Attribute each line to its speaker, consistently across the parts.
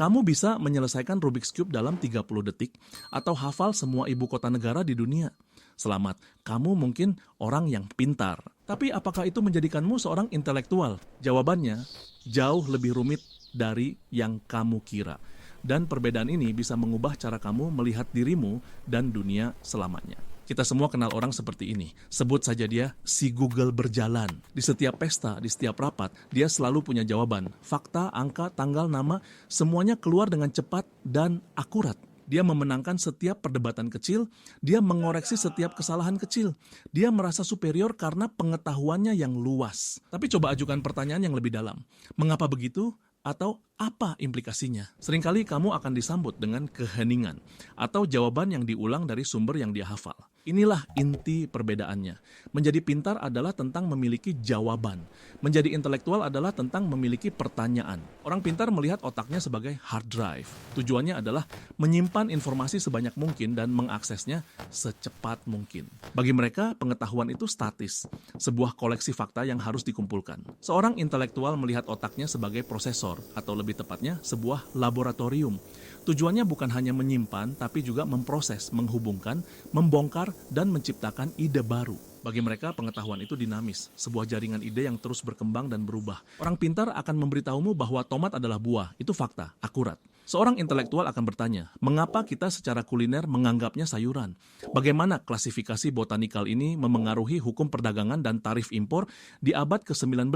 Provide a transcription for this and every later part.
Speaker 1: Kamu bisa menyelesaikan Rubik's Cube dalam 30 detik atau hafal semua ibu kota negara di dunia. Selamat, kamu mungkin orang yang pintar. Tapi apakah itu menjadikanmu seorang intelektual? Jawabannya, jauh lebih rumit dari yang kamu kira. Dan perbedaan ini bisa mengubah cara kamu melihat dirimu dan dunia selamanya. Kita semua kenal orang seperti ini. Sebut saja dia si Google berjalan. Di setiap pesta, di setiap rapat, dia selalu punya jawaban. Fakta, angka, tanggal, nama, semuanya keluar dengan cepat dan akurat. Dia memenangkan setiap perdebatan kecil, dia mengoreksi setiap kesalahan kecil. Dia merasa superior karena pengetahuannya yang luas. Tapi coba ajukan pertanyaan yang lebih dalam. Mengapa begitu? Atau apa implikasinya? Seringkali kamu akan disambut dengan keheningan atau jawaban yang diulang dari sumber yang dia hafal. Inilah inti perbedaannya. Menjadi pintar adalah tentang memiliki jawaban. Menjadi intelektual adalah tentang memiliki pertanyaan. Orang pintar melihat otaknya sebagai hard drive. Tujuannya adalah menyimpan informasi sebanyak mungkin dan mengaksesnya secepat mungkin. Bagi mereka, pengetahuan itu statis, sebuah koleksi fakta yang harus dikumpulkan. Seorang intelektual melihat otaknya sebagai prosesor, atau lebih tepatnya sebuah laboratorium. Tujuannya bukan hanya menyimpan, tapi juga memproses, menghubungkan, membongkar, dan menciptakan ide baru. Bagi mereka, pengetahuan itu dinamis, sebuah jaringan ide yang terus berkembang dan berubah. Orang pintar akan memberitahumu bahwa tomat adalah buah, itu fakta, akurat. Seorang intelektual akan bertanya, mengapa kita secara kuliner menganggapnya sayuran? Bagaimana klasifikasi botanikal ini memengaruhi hukum perdagangan dan tarif impor di abad ke-19?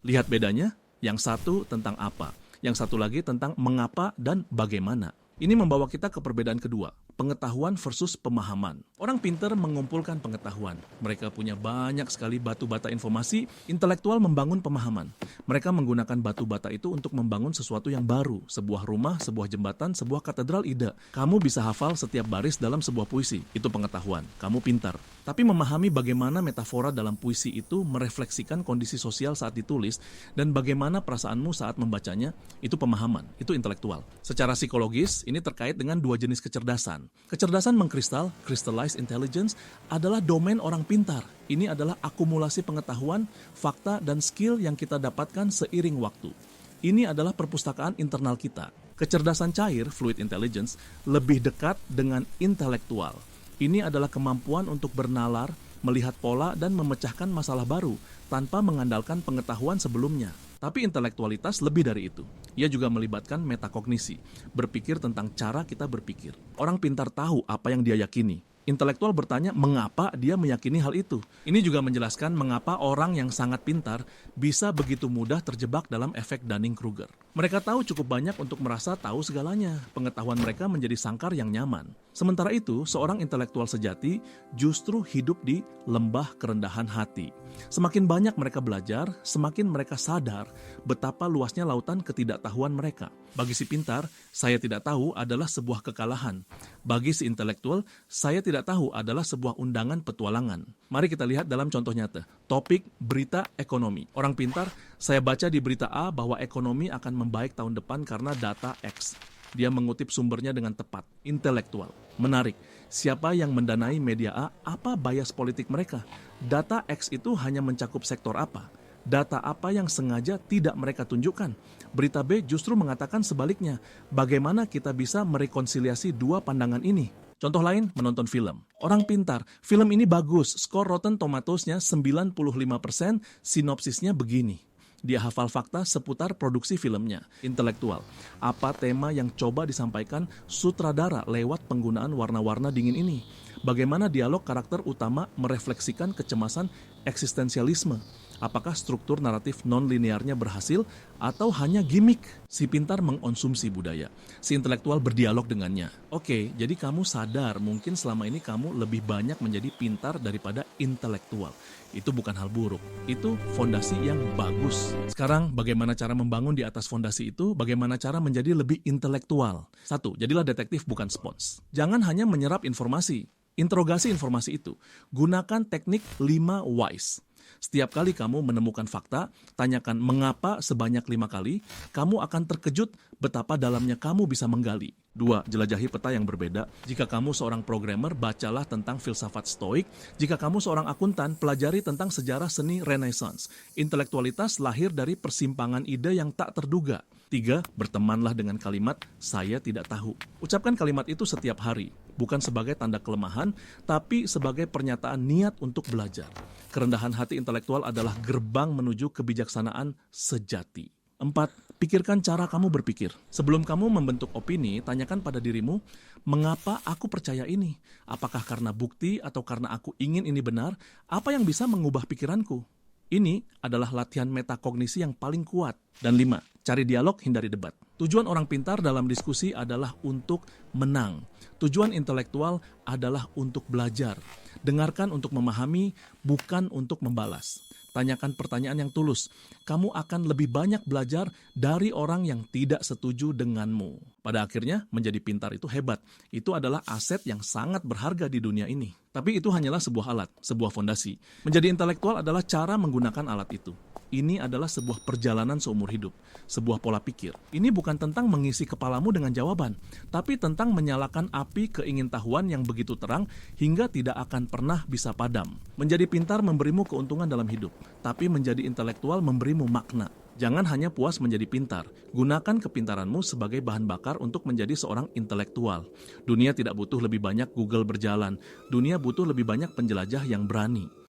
Speaker 1: Lihat bedanya, yang satu tentang apa, yang satu lagi tentang mengapa dan bagaimana. Ini membawa kita ke perbedaan kedua, pengetahuan versus pemahaman. Orang pintar mengumpulkan pengetahuan. Mereka punya banyak sekali batu bata informasi, intelektual membangun pemahaman. Mereka menggunakan batu bata itu untuk membangun sesuatu yang baru, sebuah rumah, sebuah jembatan, sebuah katedral ide. Kamu bisa hafal setiap baris dalam sebuah puisi, itu pengetahuan. Kamu pintar. Tapi memahami bagaimana metafora dalam puisi itu merefleksikan kondisi sosial saat ditulis dan bagaimana perasaanmu saat membacanya, itu pemahaman, itu intelektual. Secara psikologis, ini terkait dengan dua jenis kecerdasan. Kecerdasan mengkristal, crystallized intelligence, adalah domain orang pintar. Ini adalah akumulasi pengetahuan, fakta, dan skill yang kita dapatkan seiring waktu. Ini adalah perpustakaan internal kita. Kecerdasan cair, fluid intelligence, lebih dekat dengan intelektual. Ini adalah kemampuan untuk bernalar, melihat pola, dan memecahkan masalah baru tanpa mengandalkan pengetahuan sebelumnya. Tapi intelektualitas lebih dari itu. Ia juga melibatkan metakognisi, berpikir tentang cara kita berpikir. Orang pintar tahu apa yang dia yakini. Intelektual bertanya mengapa dia meyakini hal itu. Ini juga menjelaskan mengapa orang yang sangat pintar bisa begitu mudah terjebak dalam efek Dunning-Kruger. Mereka tahu cukup banyak untuk merasa tahu segalanya. Pengetahuan mereka menjadi sangkar yang nyaman. Sementara itu, seorang intelektual sejati justru hidup di lembah kerendahan hati. Semakin banyak mereka belajar, semakin mereka sadar betapa luasnya lautan ketidaktahuan mereka. Bagi si pintar, saya tidak tahu adalah sebuah kekalahan. Bagi si intelektual, saya tidak tahu adalah sebuah undangan petualangan. Mari kita lihat dalam contoh nyata. Topik berita ekonomi. Orang pintar, saya baca di berita A bahwa ekonomi akan membaik tahun depan karena data X. Dia mengutip sumbernya dengan tepat. Intelektual. Menarik. Siapa yang mendanai media A? Apa bias politik mereka? Data X itu hanya mencakup sektor apa? Data apa yang sengaja tidak mereka tunjukkan? Berita B justru mengatakan sebaliknya. Bagaimana kita bisa merekonsiliasi dua pandangan ini? Contoh lain, menonton film. Orang pintar, film ini bagus, skor Rotten Tomatoes-nya 95%, sinopsisnya begini. Dia hafal fakta seputar produksi filmnya. Intelektual. Apa tema yang coba disampaikan sutradara lewat penggunaan warna-warna dingin ini? Bagaimana dialog karakter utama merefleksikan kecemasan eksistensialisme? Apakah struktur naratif non-linearnya berhasil atau hanya gimmick? Si pintar mengonsumsi budaya. Si intelektual berdialog dengannya. Oke, jadi kamu sadar mungkin selama ini kamu lebih banyak menjadi pintar daripada intelektual. Itu bukan hal buruk. Itu fondasi yang bagus. Sekarang, bagaimana cara membangun di atas fondasi itu? Bagaimana cara menjadi lebih intelektual? 1. Jadilah detektif bukan spons. Jangan hanya menyerap informasi. Interogasi informasi itu. Gunakan teknik 5 whys. Setiap kali kamu menemukan fakta, tanyakan mengapa sebanyak 5 kali, kamu akan terkejut betapa dalamnya kamu bisa menggali. 2. Jelajahi peta yang berbeda. Jika kamu seorang programmer, bacalah tentang filsafat stoik. Jika kamu seorang akuntan, pelajari tentang sejarah seni Renaissance. Intelektualitas lahir dari persimpangan ide yang tak terduga. 3. Bertemanlah dengan kalimat, saya tidak tahu. Ucapkan kalimat itu setiap hari, bukan sebagai tanda kelemahan, tapi sebagai pernyataan niat untuk belajar. Kerendahan hati intelektual adalah gerbang menuju kebijaksanaan sejati. 4. Pikirkan cara kamu berpikir. Sebelum kamu membentuk opini, tanyakan pada dirimu, mengapa aku percaya ini? Apakah karena bukti atau karena aku ingin ini benar? Apa yang bisa mengubah pikiranku? Ini adalah latihan metakognisi yang paling kuat. Dan 5. Cari dialog, hindari debat. Tujuan orang pintar dalam diskusi adalah untuk menang. Tujuan intelektual adalah untuk belajar. Dengarkan untuk memahami, bukan untuk membalas. Tanyakan pertanyaan yang tulus. Kamu akan lebih banyak belajar dari orang yang tidak setuju denganmu. Pada akhirnya, menjadi pintar itu hebat. Itu adalah aset yang sangat berharga di dunia ini. Tapi itu hanyalah sebuah alat, sebuah fondasi. Menjadi intelektual adalah cara menggunakan alat itu. Ini adalah sebuah perjalanan seumur hidup, sebuah pola pikir. Ini bukan tentang mengisi kepalamu dengan jawaban, tapi tentang menyalakan api keingintahuan yang begitu terang hingga tidak akan pernah bisa padam. Menjadi pintar memberimu keuntungan dalam hidup, tapi menjadi intelektual memberimu makna. Jangan hanya puas menjadi pintar, gunakan kepintaranmu sebagai bahan bakar untuk menjadi seorang intelektual. Dunia tidak butuh lebih banyak Google berjalan, dunia butuh lebih banyak penjelajah yang berani.